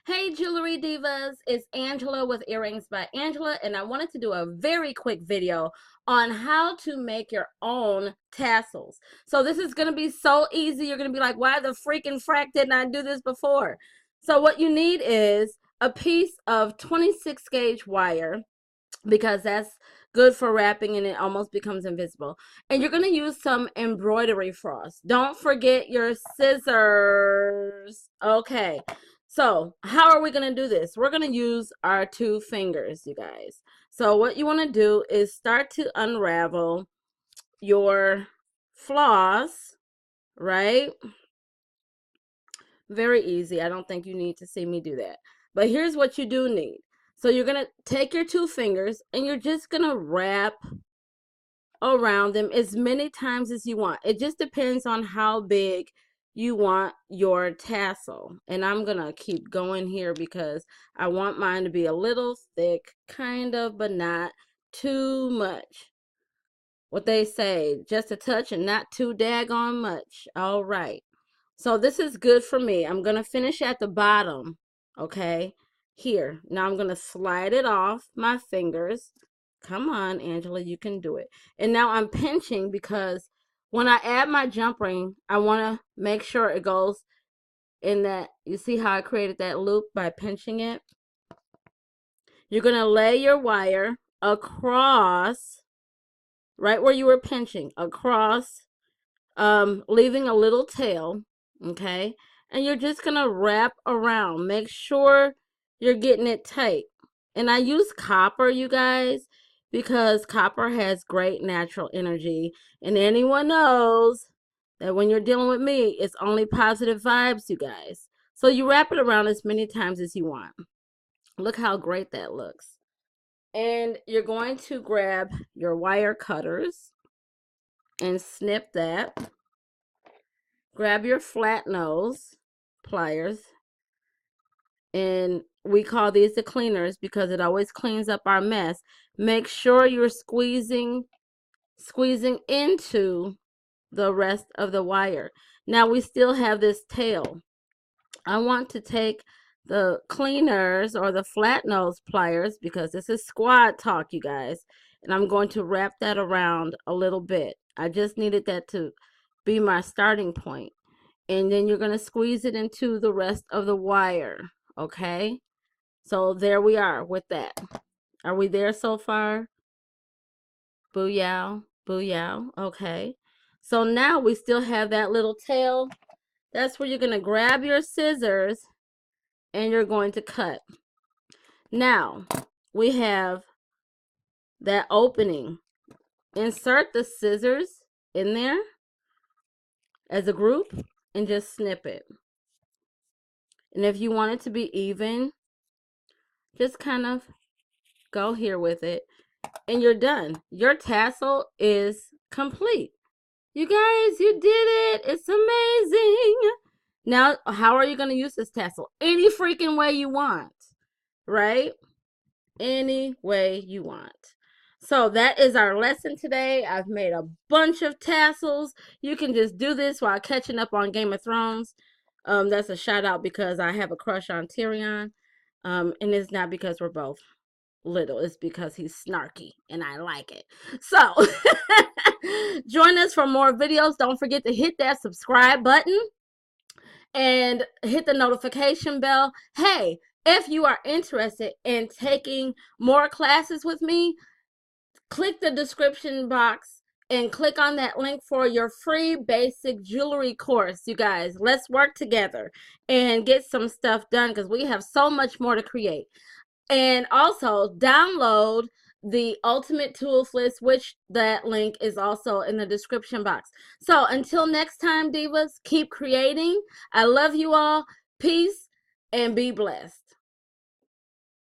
Hey Jewelry Divas, it's Angela with Earrings by Angela, and I wanted to do a very quick video on how to make your own tassels. So this is going to be so easy. You're going to be like, why the freaking frack didn't I do this before? So what you need is a piece of 26 gauge wire, because that's good for wrapping and it almost becomes invisible. And you're going to use some embroidery floss. Don't forget your scissors. Okay. So how are we going to do this? We're going to use our two fingers, you guys. So what you want to do is start to unravel your floss, right? Very easy. I don't think you need to see me do that. But here's what you do need. So you're going to take your two fingers and you're just going to wrap around them as many times as you want. It just depends on how big you want your tassel. And I'm going to keep going here because I want mine to be a little thick, kind of, but not too much. What they say, just a touch and not too daggone much. All right. So this is good for me. I'm going to finish at the bottom, okay? Here. Now I'm going to slide it off my fingers. Come on, Angela, you can do it. And now I'm pinching because when I add my jump ring, I want to make sure it goes in that. You see how I created that loop by pinching it? You're going to lay your wire across, right where you were pinching, across, leaving a little tail. Okay, and you're just gonna wrap around. Make sure you're getting it tight. And I use copper, you guys, because copper has great natural energy, and anyone knows that when you're dealing with me, it's only positive vibes, you guys. So you wrap it around as many times as you want. Look how great that looks. And you're going to grab your wire cutters and snip that. Grab your flat nose pliers, and we call these the cleaners because it always cleans up our mess. Make sure you're squeezing into the rest of the wire. Now we still have this tail. I want to take the cleaners or the flat nose pliers, because this is squad talk, you guys, and I'm going to wrap that around a little bit. I just needed that to be my starting point. And then you're going to squeeze it into the rest of the wire. Okay, so there we are with that. Are we there so far? Booyah, booyah. Okay, so now we still have that little tail. That's where you're going to grab your scissors and you're going to cut. Now we have that opening. Insert the scissors in there as a group and just snip it. And if you want it to be even, just kind of go here with it, and you're done. Your tassel is complete. You guys, you did it. It's amazing. Now, how are you going to use this tassel? Any freaking way you want, right? Any way you want. So that is our lesson today. I've made a bunch of tassels. You can just do this while catching up on Game of Thrones. That's a shout out because I have a crush on Tyrion. And it's not because we're both little. It's because he's snarky and I like it. So join us for more videos. Don't forget to hit that subscribe button and hit the notification bell. Hey, if you are interested in taking more classes with me, click the description box and click on that link for your free basic jewelry course. You guys, let's work together and get some stuff done because we have so much more to create. And also download the Ultimate Tools List, which that link is also in the description box. So until next time, divas, keep creating. I love you all. Peace and be blessed.